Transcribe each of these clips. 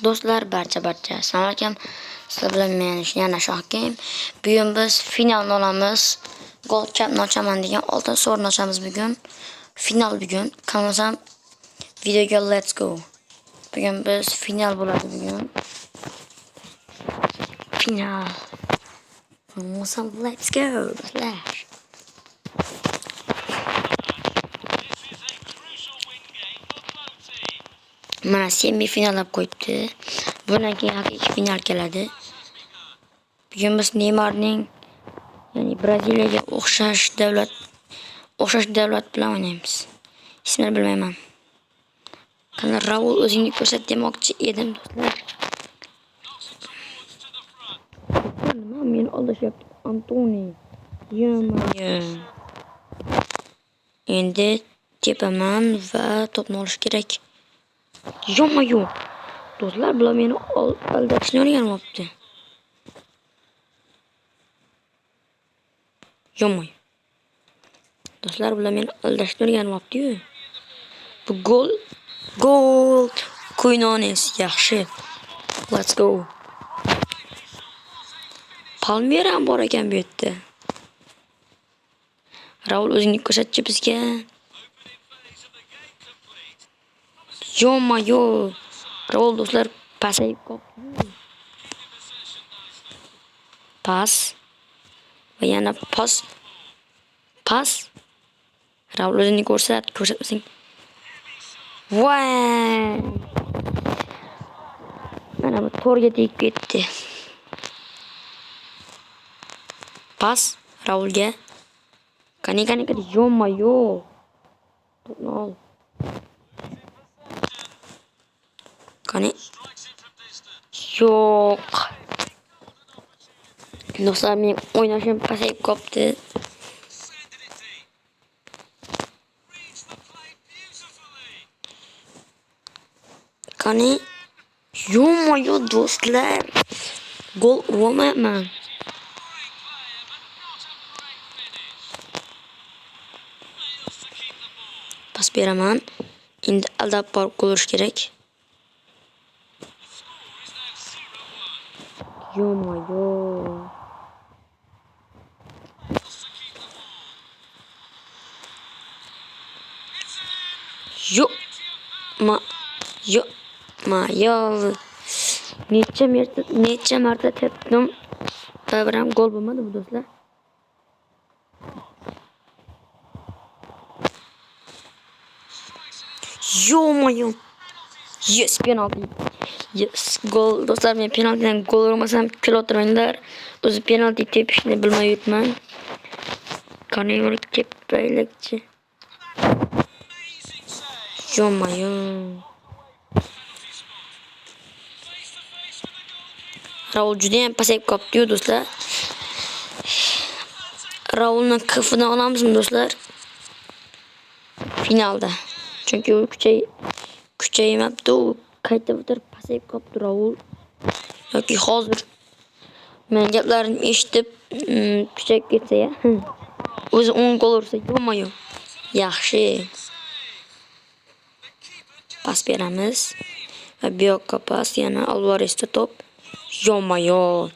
Do'stlar, barcha assalomu alaykum. Sizlar bilan men yana Shohkim. Bugun biz finalni olamiz. Gol chap nochaman degan oltin so'rini ochamiz bugun. Final bugun. Qolmasam videoga let's go. Bugun biz final bo'ladi bugun. Final. Qolmasam let's go. Do'stlar. Mana semifinal olib qo'yibdi. Bundan keyin haqiqiy final keladi. Bugun biz Neymarning, ya'ni Braziliyaga o'xshash davlat bilan o'ynaymiz. Ismini bilmayman. Qani Raul o'zingni ko'rsat demoqchi edim, do'stlar. Nima meni aldashyapti? Antoni. Yo'q. Endi tepaman va to'pni olish kerak. Yo'q. Do'stlar, bular meni aldashni o'rganyapti. Yo'q. Do'stlar, bular meni aldashni o'rganyapti-yu. Bu gol. Quinones yaxshi. Let's go. Palmera ham bor ekan bu yerda. Raul o'zingni ko'rsatchi bizga. Yo'q. Raul do'stlar pasayib qoldi. Pas. Va yana pas. Raul o'zingni ko'rsatmasang. Voy! Mana bu to'rga tegib ketdi. Pas Raulga. Qani yo'q. To'pni ol. Qani? Yo'q. Do'stlar, men o'ynashim pasayib qolibdi. Qani? Yo'q do'stlar. Gol urmayapman. Pas beraman. Endi aldab borib gol urish kerak. Yo'q. Necha marta tepdim. Bir ham gol bo'lmadi bu do'stlar. Yo'q. Yes, penalti. Yes, gol. Do'stlar, men penaltidan gol urmasam kulotiranglar. O'zi penalti tepishni bilmay yuribman. Qani urib tepaylikchi. Yo'q. Raul juda ham pasayib qolibdi-yu do'stlar. Raulni kafini olamizmi do'stlar? Finalda. Chunki u kuchaymabdi, u qayta o'tirib pasayib qolibdi Raul. Yoki hozir men gaplarimni eshitib kuchayib ketsa-ya. O'zi 10 gol ursa, yo'q. Yaxshi. Pas beramiz. Va bu yoqqa pas, yana Alvaresda to'p. Yo'q.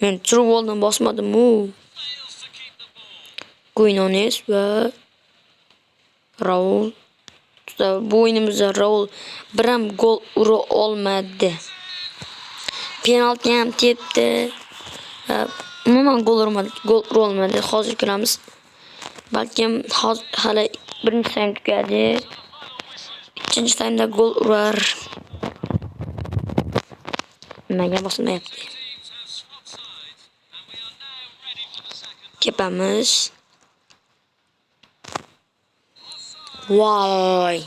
Men true goldan bosmadim-u. Quinones va Raul. Bu o'yinimizda Raul bir ham gol ura olmadi. Penalti ham tepdi. Umuman gol ura olmadi. Hozir ko'ramiz. Balkim hali birinchi taym tugadi. Ikkinchi taymda gol urar. Nimaga bosmayapti? Kepamiz. Voy.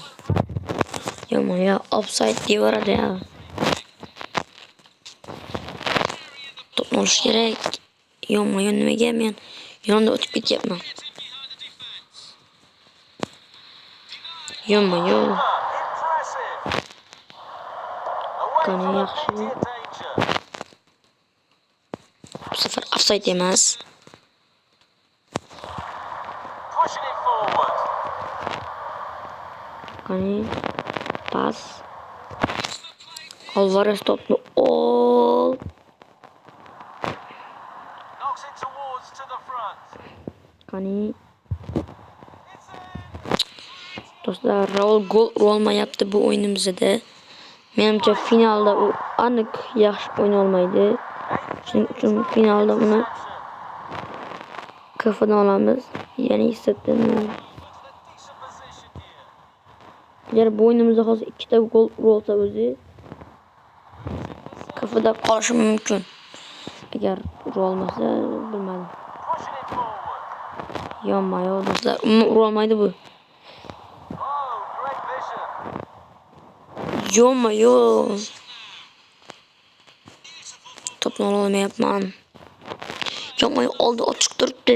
Yo'q, offside devoradi ya. To'pni olish kerak. Yo'q, nimaga men yonda o'tib ketyapman. Yo'q. Qani yaxshi. Bu safar offside emas. Qani pas. Alvarez topni ol. Knocks it towards to the front. Qani. Do'stlar, Raul gol urolmayapti bu o'yinimizda. Menimcha finalda u aniq yaxshi o'ynay olmaydi. Shuning uchun finalda uni KF'dan olamiz. Ya'ni hissetdim. Agar bu o'yinimizda hozir 2 ta gol urolsa o'zi KF'da qolishi mumkin. Agar urolmasa bilmadim. Pushing it forward. Yonma-yo do'stlar, urolmaydi bu. Oh, great vision. Yonma-yo. Topni olmayapman. Yonma-yo oldi ochiq turibdi.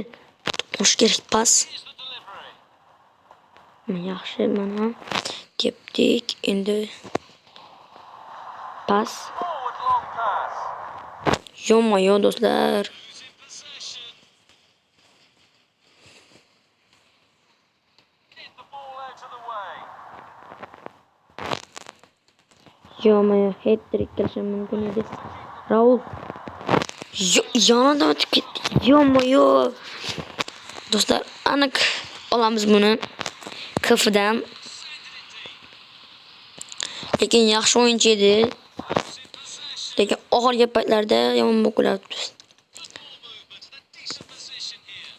To'pish kerak pas. Here's the delivery. Yaxshi, mana tepdik. Endi pas. Forward long pass. Yonma-yo do'stlar. Losing possession. Hit the ball out of the way. Yonma-yo hat-trick kelishi mumkin edi. Raul yonidan o'tib ketdi. Yonma-yo. Do'stlar, aniq olamiz buni KF'dan. Lekin yaxshi o'yinchi edi. Lekin oxirgi paytlarda yomon bo'lib qolyapti. Football movement and a decent position here.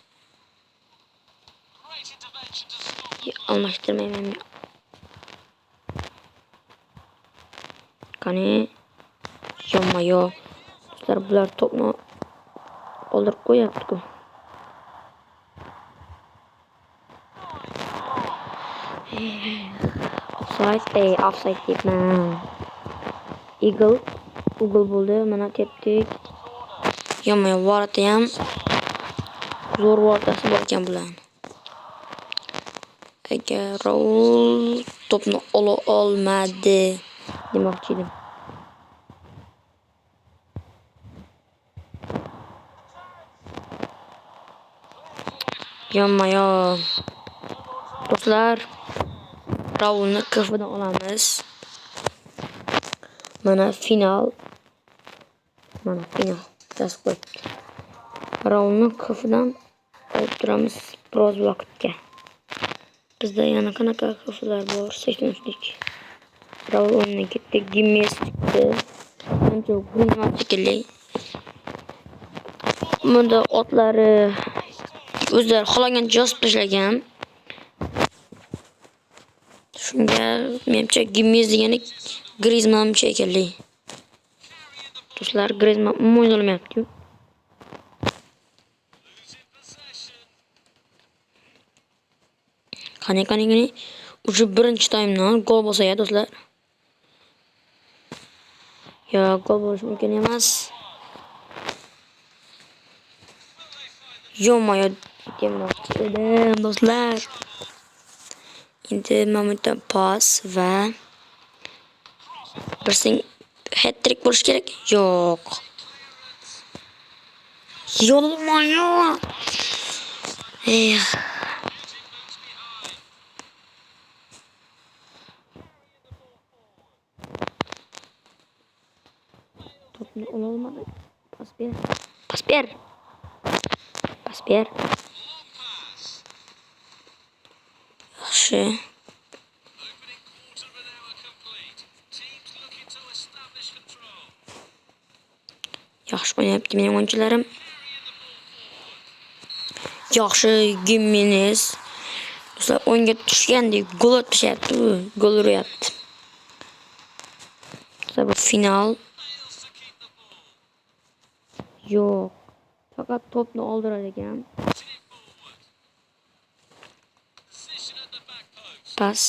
Great intervention to stop the play. Almashtirmayman. Qani. Yonma-yo. Do'stlar, bular to'pni oldirib qo'yapti-ku. Offside deyapman. Eagle bo'ldi. Mana tepdik. Yonma-yo vorati ham zo'r voratasi bor ekan bularning. Agar Raul to'pni ola olmadi demoqchi edim. Yonma-yo. Do'stlar, Raulni KF'dan olamiz. Mana final. Tasdiq qo'yibdi. Raulni KF'dan olib turamiz biroz vaqtga. Bizda yana qanaqa KF'lar bor? 83lik. Raul o'yindan ketdi. Gimmes chiqdi. Menimcha Griezmann shekilli. Bunda otlari o'zlari xohlagancha yozib tashlagan. Shunga menimcha Gimmes degani Griezmann shekilli. Do'stlar, Griezmann o'yin olmayapti-ku. Qani. Уже birinchi taymdan gol bo'lsa ya do'stlar. Yo, gol bo'lishi mumkin emas. Yonma-yo demoqchi edim do'stlar. Endi momentan pas va birsing hat-trick bo'lish kerak. Yo'q. Yonma-yo. Topni ola olmadi. Pas ber. Yaxshi. Yaxshi o'ynayapti mening o'yinchilarim. Yaxshi Gimmes. Do'stlar, o'yinga tushgandek gol atishyapti, gol uryapti. Do'stlar, bu final. Yo'q. Faqat to'pni oldirar ekan. Pas.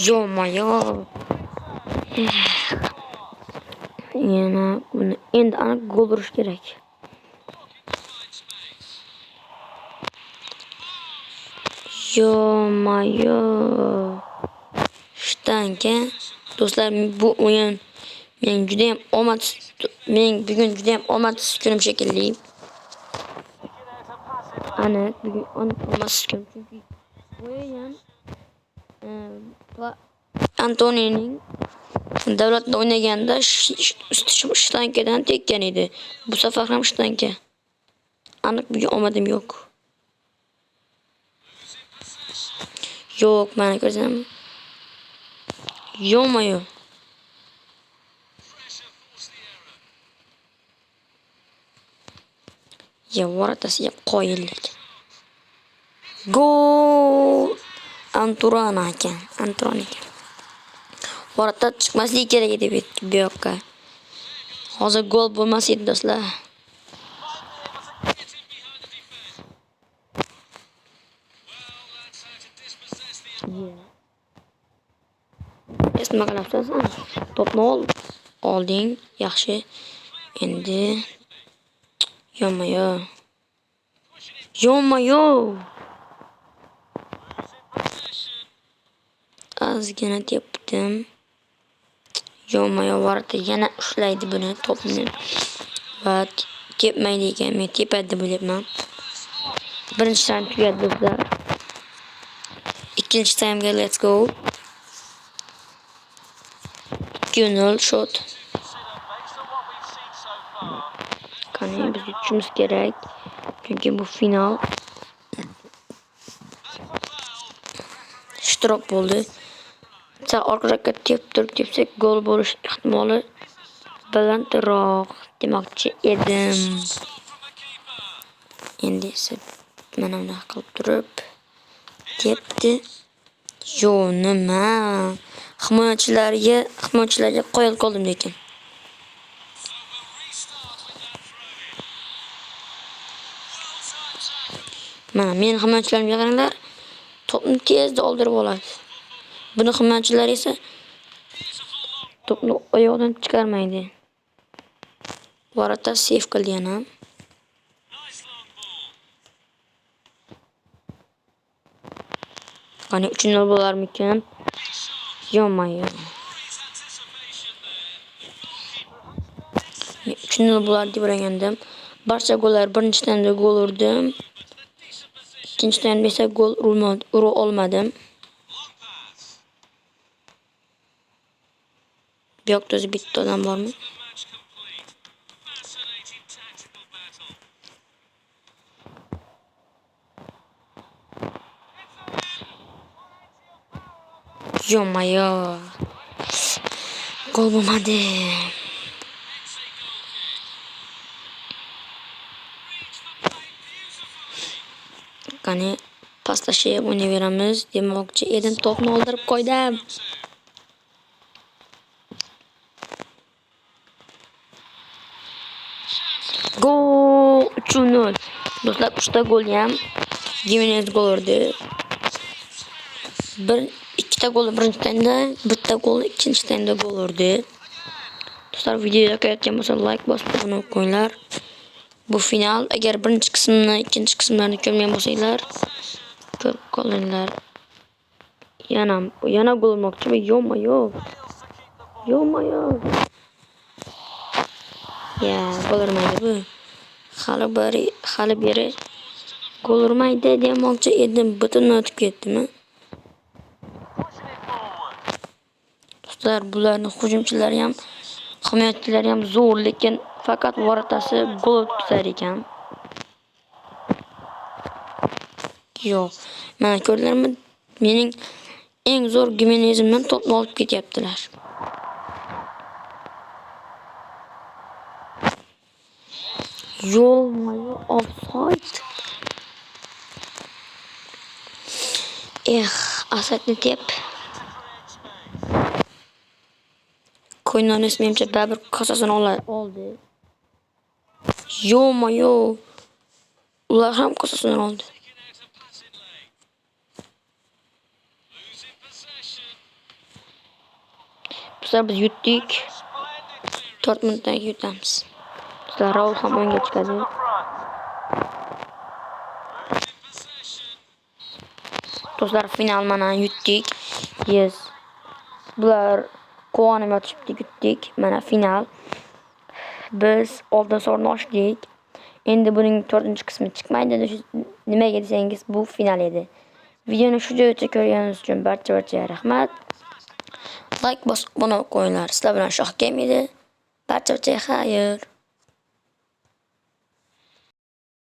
Yonma-yo. Yana buni endi aniq gol urish kerak. Yonma-yo. Shtanka. Do'stlar, bu o'yin men bugun juda ham omadsiz kunim shekilli. Aniq bugun omadsiz kunim, chunki o'yin va Antonining davlatda o'ynaganda shtankadan tekkan edi. Bu safar ham shtanka. Aniq bugun omadim yo'q. Yo'q, mana ko'rsam. Yo'q-mayo. Ya varatasiga qoyillik. Gol! Anturan ekan. Varata chiqmasligi kerak edi bu yoqqa. Hozir gol bo'lmas edi do'stlar. Nima qilyapsiz? To'pni olding, yaxshi. Endi yo'q-mayo. Ozgina tepdim. Yo'q-mayo varata yana ushlaydi buni to'pni. Va tepmaydi ekan, men tepadi deb o'ylayapman. Birinchi taym tugadi do'stlar. Ikkinchi taymga let's go. 2-0 shot. Qani biz yutishimiz kerak. Chunki bu final. Shtrok bo'ldi. Sal orqaga tepsak gol bo'lish ehtimoli balandroq demoqchi edim. Endi esa mana bunaqa qilib turib tepdi. Yo nima? Himoyachilarga qoyil qoldim lekin. Mana men himoyachilarimga qaranglar. To'pni tezda oldirib oladi. Buni himoyachilar esa to'pni oyoqdan chiqarmaydi. Varata save qildi yana. Qani 3-0 bo'larmikan? Yo'q-mayo. 3-0 bo'lar deb o'ylagandim. Barcha gollar birinchi taymda gol urdim. Ikkinchi taymda esa gol ura olmadim. Bu yoqda o'zi bitta odam bormi? Yo'q-mayo. Gol bo'lmadi. Qani pastlashib o'ynayveramiz demoqchi edim, to'pni oldirib qo'ydim. Gol 3-0. Do'stlar 3 ta gol ham Jimenez gol urdi. Ikkita gol birinchi taymda, bitta gol ikkinchi taymda gol urdi. Do'stlar video yoqayotgan bo'lsa like bosib obuna qo'yinglar. Bu final. Agar birinchi qismni, ikkinchi qismlarni ko'rmagan bo'lsanglar, ko'rib qolinglar. Yana gol urmoqchimi? Yo'q-mayo. Ya, gol urmaydi bu. Hali beri gol urmaydi demoqchi edim, butun o'tib ketdimi? Do'stlar, bularning hujumchilari ham, himoyachilari ham zo'r, lekin faqat varatasi gol o'tkazar ekan. Yo'q. Mana ko'rdinglarmi? Mening eng zo'r Jimenezimdan to'pni olib ketyaptilar. Yo'q-mayo, offside. Asadni tep. Qo'ynonis menimcha baribir kosasini oldi. Yo'q-mayo. Ular ham kosasini oldi. Biz yutdik. 4 minutdan yutamiz. Bizlar Raul ham o'yinga chiqadi. Do'stlar, final mana yutdik. Yes. Bular quvonib yotishibdi, yutdik. Mana final. Biz oldin so'rni ochdik. Endi buning 4-qismi chiqmaydi. Nimaga desangiz, bu final edi. Videoni shu joygacha ko'rganingiz uchun barchaga rahmat. Like bosib obuna bo'lib qo'yinglar. Sizlar bilan Shoh Game edi. Barchaga xayr.